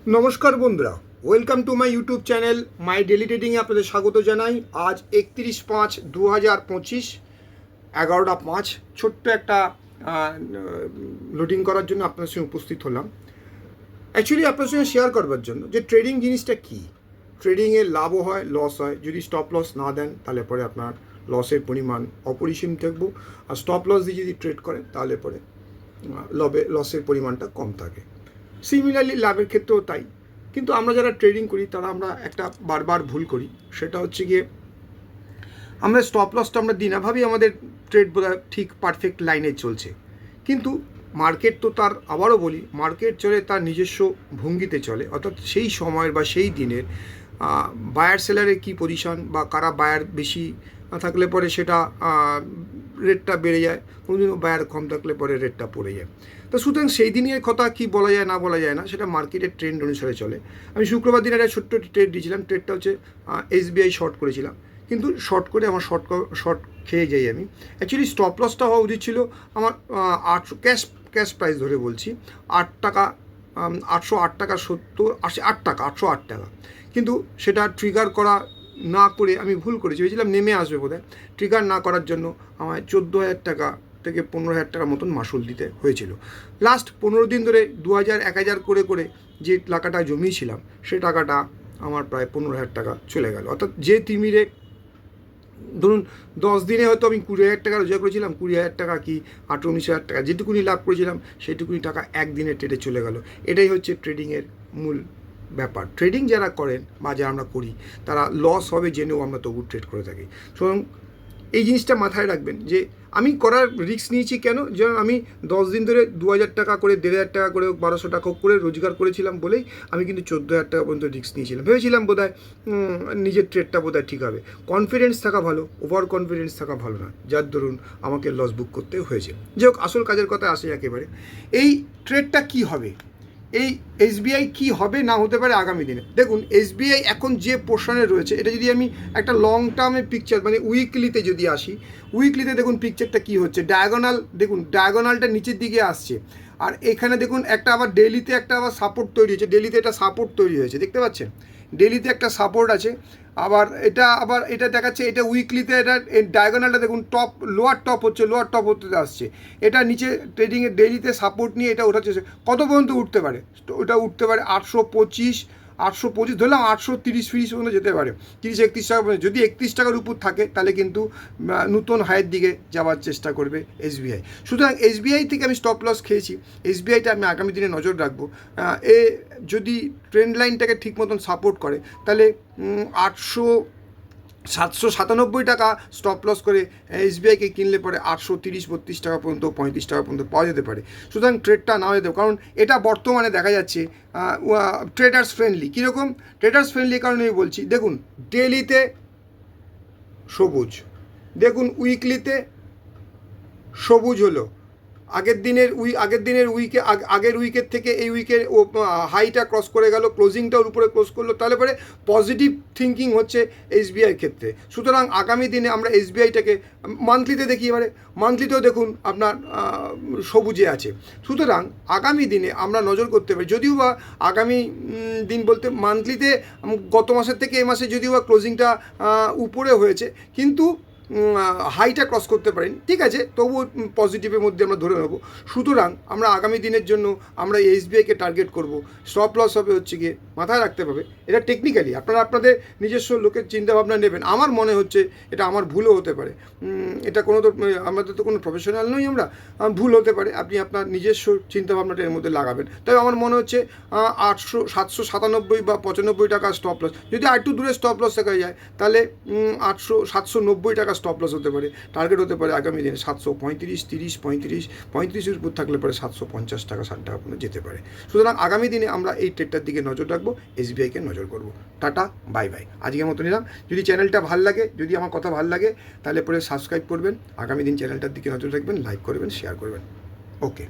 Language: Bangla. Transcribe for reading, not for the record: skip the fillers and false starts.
নমস্কার বন্ধুরা, welcome to my YouTube channel my daily ট্রেডিংয়ে আপনাদের স্বাগত জানাই। আজ 31/5/2025 11টা 5 ছোট্ট একটা লোডিং করার জন্য আপনাদের সঙ্গে উপস্থিত হলাম। অ্যাকচুয়ালি আপনার সঙ্গে শেয়ার করবার জন্য যে ট্রেডিং জিনিসটা কী, ট্রেডিংয়ে লাভও হয় লস হয়। যদি স্টপ লস না দেন তাহলে পরে আপনার লসের পরিমাণ অপরিসীম থাকবো, আর স্টপ লস দিয়ে যদি ট্রেড করেন তাহলে পরে লসের পরিমাণটা কম থাকে। সিমিলারলি লাভের ক্ষেত্রেও তাই। কিন্তু আমরা যারা ট্রেডিং করি তারা আমরা একটা বারবার ভুল করি, সেটা হচ্ছে গিয়ে আমরা স্টপ লসটা আমরা দিই না, ভাবি আমাদের ট্রেড বোধহয় ঠিক পারফেক্ট লাইনে চলছে। কিন্তু মার্কেট তো তার, আবারও বলি, মার্কেট চলে তার নিজস্ব ভঙ্গিতে চলে, অর্থাৎ সেই সময়ের বা সেই দিনের বায়ার সেলারের কী পজিশন বা কারা বায়ার বেশি থাকলে পরে সেটা রেটটা বেড়ে যায়, কোনোদিনও বায়ার কম থাকলে পরে রেটটা পড়ে যায়। তো সুতরাং সেই দিনের কথা কি বলা যায় না বলা যায় না, সেটা মার্কেটের ট্রেন্ড অনুসারে চলে। আমি শুক্রবার দিন একটা ছোট্ট ট্রেড দিয়েছিলাম, ট্রেডটা হচ্ছে SBI শর্ট করেছিলাম, কিন্তু শর্ট করে আমার শর্ট খেয়ে যাই আমি। অ্যাকচুয়ালি স্টপ লসটা হওয়া উচিত ছিল আমার 800 ক্যাশ প্রাইস ধরে বলছি, 8 টাকা, 808 টাকা 8 টাকা 808 টাকা। কিন্তু সেটা ট্রিগার করা না করে আমি ভুল করেছি, ভেবেছিলাম নেমে আসবে বোধহয়। ট্রিগার না করার জন্য আমায় 14,000 টাকা থেকে 15,000 টাকার মতন মাসুল দিতে হয়েছিল। লাস্ট 15 দিন ধরে 2,000 1,000 করে করে যে টাকাটা জমিয়েছিলাম সে টাকাটা আমার প্রায় 15,000 টাকা চলে গেল। অর্থাৎ যে তিমিরে ধরুন 10 দিনে হয়তো আমি 20,000 টাকা রোজগার করেছিলাম, 20,000 টাকা কি 18-19,000 টাকা যেটুকুনি লাভ করেছিলাম সেটুকুনি টাকা একদিনে ট্রেডে চলে গেল। এটাই হচ্ছে ট্রেডিংয়ের মূল ব্যাপার। ট্রেডিং যারা করেন বা যারা আমরা করি তারা লস হবে জেনেও আমরা তবু ট্রেড করে থাকি। সুতরাং এই জিনিসটা মাথায় রাখবেন যে আমি করার রিস্ক নিয়েছি কেন, যেমন আমি 10 দিন ধরে 2,000 টাকা করে, 1,500 টাকা করে, 1,200 টাকা করে রোজগার করেছিলাম বলেই আমি কিন্তু 14,000 টাকা পর্যন্ত রিস্ক নিয়েছিলাম। ভেবেছিলাম বোধহয় নিজের ট্রেডটা বোধহয় ঠিক হবে। কনফিডেন্স থাকা ভালো, ওভার কনফিডেন্স থাকা ভালো না, যার দরুন আমাকে লস বুক করতে হয়েছে। যাই হোক, আসল কাজের কথা আসে একেবারে। এই ট্রেডটা কি হবে, এই SBI কি হবে না হতে পারে আগামী দিনে। দেখুন, SBI এখন যে পোর্শনে রয়েছে, এটা যদি আমি একটা লং টার্মের পিকচার মানে উইকলিতে যদি আসি, উইকলিতে দেখুন পিকচারটা কি হচ্ছে। ডায়াগোনাল দেখুন, ডায়াগোনালটা নিচের দিকে আসছে, আর এখানে দেখুন একটা আবার ডেলিতে একটা আবার সাপোর্ট তৈরি হয়েছে, ডেলিতে একটা সাপোর্ট তৈরি হয়েছে, দেখতে পাচ্ছেন ডেলিতে একটা সাপোর্ট আছে। আবার এটা দেখাচ্ছে, এটা উইকলিতে এটা ডায়াগোনালটা দেখুন টপ লোয়ার টপ হচ্ছে, লোয়ার টপ হতে আসছে, এটা নিচে ট্রেডিংয়ে ডেলিতে সাপোর্ট নিয়ে এটা ওঠাচ্ছে। কত পর্যন্ত উঠতে পারে? ওটা উঠতে পারে 825 ধরলাম, 830 পর্যন্ত যেতে পারে, 30-31 টাকা পর্যন্ত। যদি 31 টাকার উপর থাকে তাহলে কিন্তু নতুন হাইয়ের দিকে যাওয়ার চেষ্টা করবে SBI। সুতরাং SBI থেকে আমি স্টপ লস খেয়েছি, SBIটা আমি আগামী দিনে নজর রাখবো। এ যদি ট্রেন্ড লাইনটাকে ঠিক মতন সাপোর্ট করে তাহলে 797 টাকা স্টপ লস করে SBIকে কিনলে পরে 830-32 টাকা পর্যন্ত, 35 টাকা পর্যন্ত পাওয়া যেতে পারে। সুতরাং ট্রেডটা নাও যেতে, কারণ এটা বর্তমানে দেখা যাচ্ছে ট্রেডার্স ফ্রেন্ডলি। কীরকম ট্রেডার্স ফ্রেন্ডলি কারণে আমি বলছি, দেখুন ডেলিতে সবুজ, দেখুন উইকলিতে সবুজ হলো, আগের দিনের আগের উইকের থেকে এই উইকের হাইটা ক্রস করে গেল, ক্লোজিংটার উপরে ক্লোজ করলো, তাহলে পরে পজিটিভ থিঙ্কিং হচ্ছে SBIর ক্ষেত্রে। সুতরাং আগামী দিনে আমরা SBIটাকে মান্থলিতে দেখি, এবারে মান্থলিতেও দেখুন আপনার সবুজে আছে। সুতরাং আগামী দিনে আমরা নজর করতে পারি, যদিও বা আগামী দিন বলতে মান্থলিতে গত মাসের থেকে এ মাসে যদিও বা ক্লোজিংটা উপরে হয়েছে, কিন্তু হাইটা ক্রস করতে পারেন, ঠিক আছে, তবুও পজিটিভের মধ্যে আমরা ধরে নেব। সুতরাং আমরা আগামী দিনের জন্য আমরা SBIকে টার্গেট করব। স্টপ লস হবে হচ্ছে গিয়ে, মাথায় রাখতে হবে এটা টেকনিক্যালি আপনারা আপনাদের নিজস্ব লোকের চিন্তাভাবনা নেবেন। আমার মনে হচ্ছে এটা আমার ভুলও হতে পারে, এটা কোনো তো আমাদের তো কোনো প্রফেশনাল নই, আমরা ভুল হতে পারে, আপনি আপনার নিজস্ব চিন্তাভাবনাটা এর মধ্যে লাগাবেন। তবে আমার মনে হচ্ছে 797 বা 95 টাকা স্টপ লস, যদি আর একটু দূরে স্টপ লস দেখা যায় তাহলে 790 টাকা স্টপ লস হতে পারে। টার্গেট হতে পারে আগামী দিনে 735, 30, 35-এর উপর থাকলে পরে 750 টাকা 60 টাকা পর্যন্ত যেতে পারে। সুতরাং আগামী দিনে আমরা এই ট্রেডটার দিকে নজর রাখবো, SBIকে নজর করব। টাটা, বাই বাই, আজকের মতো নিলাম। যদি চ্যানেলটা ভালো লাগে, যদি আমার কথা ভালো লাগে তাহলে পরে সাবস্ক্রাইব করবেন, আগামী দিন চ্যানেলটার দিকে নজর রাখবেন, লাইক করবেন, শেয়ার করবেন। ওকে।